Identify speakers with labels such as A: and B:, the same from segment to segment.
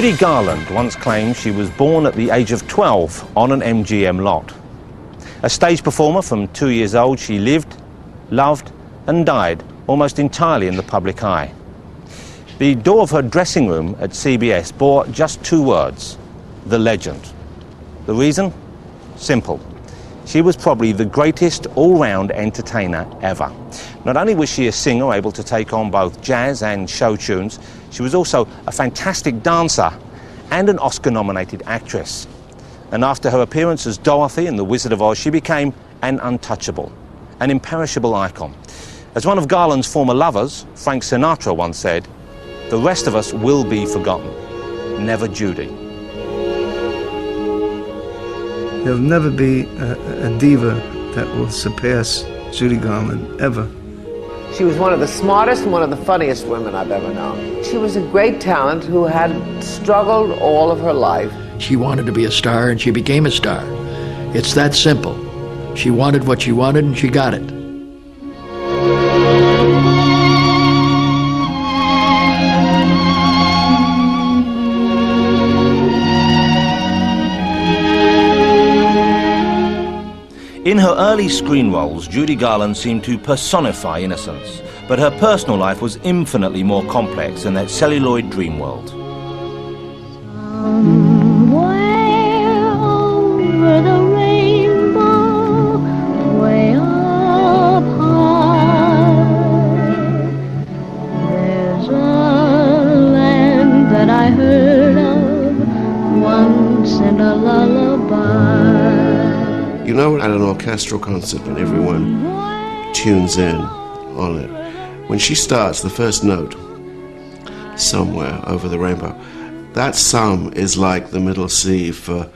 A: Judy Garland once claimed she was born at the age of 12 on an MGM lot. A stage performer from 2 years old, she lived, loved and died almost entirely in the public eye. The door of her dressing room at CBS bore just 2 words: the legend. The reason? Simple. She was probably the greatest all-round entertainer ever. Not only was she a singer able to take on both jazz and show tunes, she was also a fantastic dancer and an Oscar-nominated actress. And after her appearance as Dorothy in The Wizard of Oz, she became an untouchable, an imperishable icon. As one of Garland's former lovers, Frank Sinatra, once said, "The rest of us will be forgotten, never Judy."
B: There'll never be a diva that will surpass Judy Garland, ever.
C: She was one of the smartest and one of the funniest women I've ever known. She was a great talent who had struggled all of her life.
D: She wanted to be a star, and she became a star. It's that simple. She wanted what she wanted, and she got it.
A: In her early screen roles, Judy Garland seemed to personify innocence, but her personal life was infinitely more complex than that celluloid dream world.
E: Somewhere over the rainbow, way up high, there's a land that I heard of once in a lullaby.
F: You know, at an orchestral concert when everyone tunes in on it, when she starts the first note, somewhere over the rainbow, that sum is like the middle C for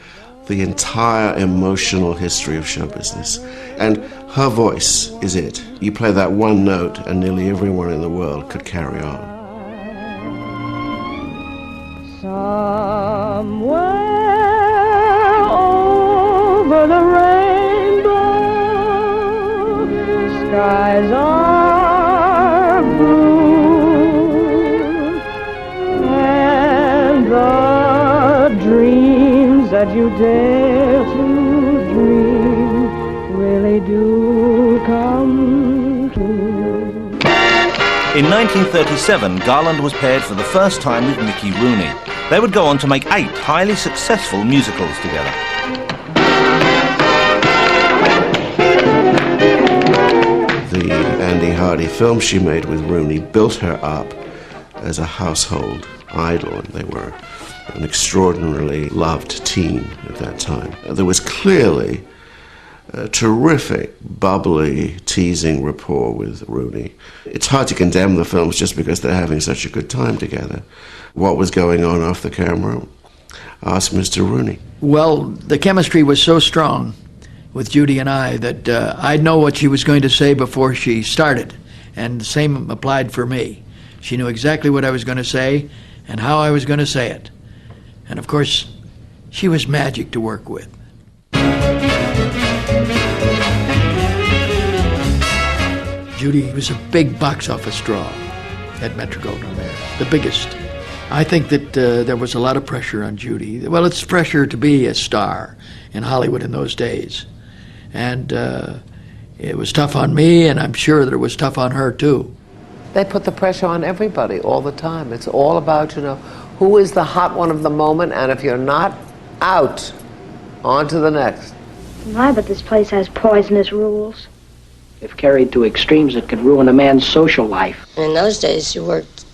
F: the entire emotional history of show business. And her voice is it. You play that one note and nearly everyone in the world could carry on.
E: Somewhere over the rainbow, skies are blue, and the dreams that you dare to dream really do come true.
A: In 1937, Garland was paired for the first time with Mickey Rooney. They would go on to make 8 highly successful musicals together.
F: The Andy Hardy film she made with Rooney built her up as a household idol, and they were an extraordinarily loved teen at that time. There was clearly a terrific, bubbly, teasing rapport with Rooney. It's hard to condemn the films just because they're having such a good time together. What was going on off the camera? Ask Mr. Rooney.
D: Well, the chemistry was so strong with Judy and I that I'd know what she was going to say before she started, and the same applied for me. She knew exactly what I was going to say and how I was going to say it. And of course, she was magic to work with. Judy was a big box office draw at Metro-Goldwyn Mayer, the biggest. I think that there was a lot of pressure on Judy. Well, it's pressure to be a star in Hollywood in those days. And it was tough on me, and I'm sure that it was tough on her, too.
C: They put the pressure on everybody all the time. It's all about, you know, who is the hot one of the moment, and if you're not, out. On to the next.
E: My, but this place has poisonous rules.
G: If carried to extremes, it could ruin a man's social life.
H: In those days, you worked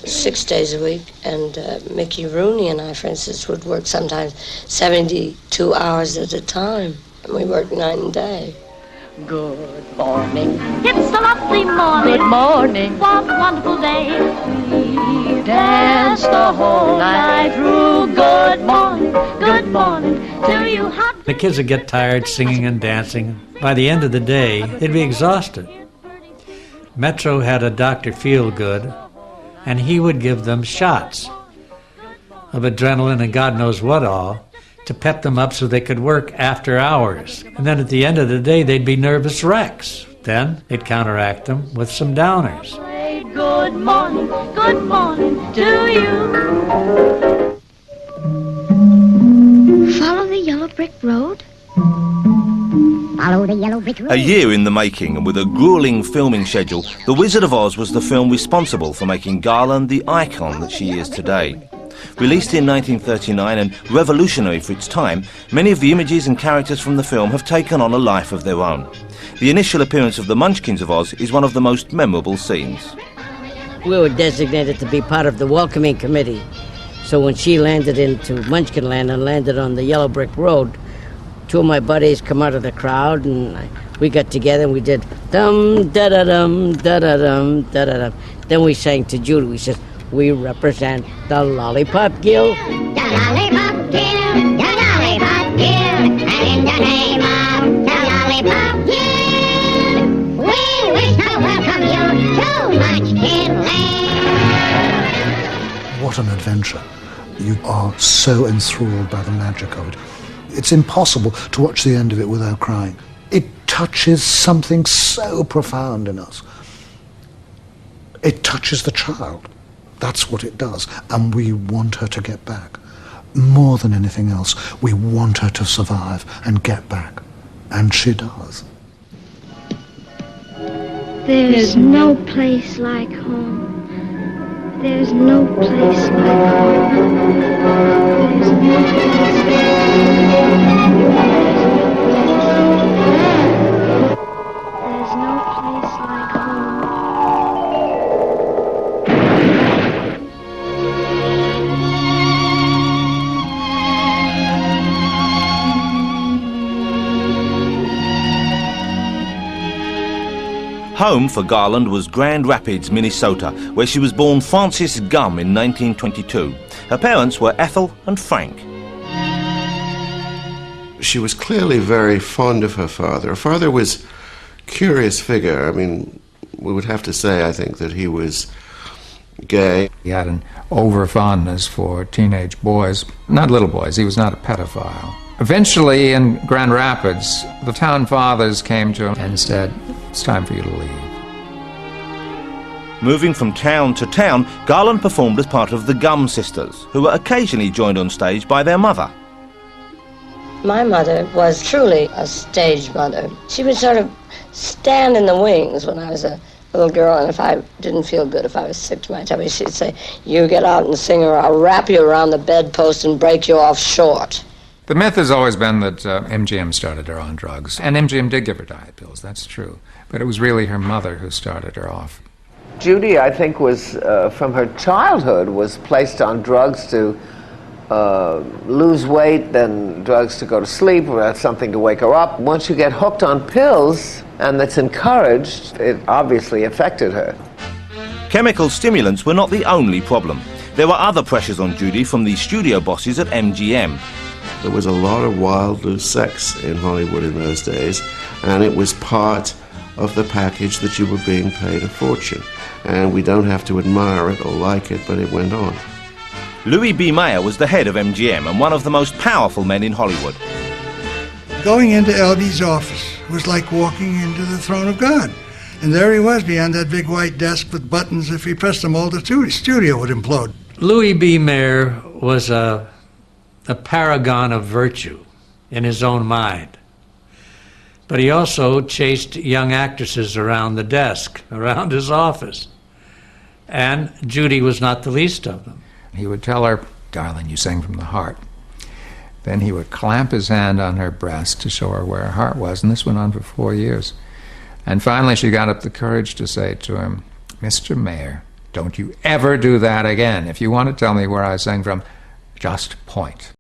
H: 6 days a week, and Mickey Rooney and I, for instance, would work sometimes 72 hours at a time, and we worked night and day.
E: Good morning. It's a lovely morning. Good morning. What a wonderful day. We dance the whole night through. Good morning. Good morning. Till you have...
I: The kids would get tired singing and dancing. By the end of the day, they'd be exhausted. Metro had a Dr. Feelgood, and he would give them shots of adrenaline and God knows what all to pep them up so they could work after hours. And then at the end of the day, they'd be nervous wrecks. Then they'd counteract them with some downers.
E: good morning to you.
J: Follow the yellow brick road? Follow the yellow brick road.
A: A year in the making, and with a grueling filming schedule, The Wizard of Oz was the film responsible for making Garland the icon that she is today. Released in 1939 and revolutionary for its time, many of the images and characters from the film have taken on a life of their own. The initial appearance of the Munchkins of Oz is one of the most memorable scenes.
K: We were designated to be part of the welcoming committee. So when she landed into Munchkinland and landed on the yellow brick road, two of my buddies come out of the crowd, and we got together and we did dum da da dum da da dum da da dum. Then we sang to Judy. We said, "We represent the Lollipop Guild."
J: The Lollipop Guild, the Lollipop Guild, and in the name of the Lollipop Guild, we wish to welcome you to Munchkinland.
L: What an adventure. You are so enthralled by the magic of it. It's impossible to watch the end of it without crying. It touches something so profound in us. It touches the child. That's what it does. And we want her to get back. More than anything else, we want her to survive and get back. And she does.
J: There's no place like home. There's no place like home. There's no place There's no place like home.
A: Home for Garland was Grand Rapids, Minnesota, where she was born Frances Gumm in 1922. Her parents were Ethel and Frank.
F: She was clearly very fond of her father. Her father was a curious figure. I mean, we would have to say, I think, that he was gay.
M: He had an over-fondness for teenage boys, not little boys. He was not a pedophile. Eventually, in Grand Rapids, the town fathers came to him and said, "It's time for you to leave."
A: Moving from town to town, Garland performed as part of the Gumm sisters, who were occasionally joined on stage by their mother.
H: My mother was truly a stage mother. She would sort of stand in the wings when I was a little girl, and if I didn't feel good, if I was sick to my tummy, she'd say, "You get out and sing, or I'll wrap you around the bedpost and break you off short."
M: The myth has always been that MGM started her on drugs, and MGM did give her diet pills, that's true. But it was really her mother who started her off.
C: Judy, I think, was, from her childhood, was placed on drugs to lose weight, then drugs to go to sleep, or that's something to wake her up. Once you get hooked on pills, and that's encouraged, it obviously affected her.
A: Chemical stimulants were not the only problem. There were other pressures on Judy from the studio bosses at MGM.
F: There was a lot of wild, loose sex in Hollywood in those days, and it was part of the package that you were being paid a fortune. And we don't have to admire it or like it, but it went on.
A: Louis B. Mayer was the head of MGM and one of the most powerful men in Hollywood.
N: Going into LB's office was like walking into the throne of God. And there he was behind that big white desk with buttons. If he pressed them all, the studio would implode.
I: Louis B. Mayer was a paragon of virtue in his own mind. But he also chased young actresses around the desk, around his office. And Judy was not the least of them.
M: He would tell her, "Darling, you sang from the heart." Then he would clamp his hand on her breast to show her where her heart was, and this went on for 4 years. And finally she got up the courage to say to him, "Mr. Mayer, don't you ever do that again. If you want to tell me where I sang from, just point."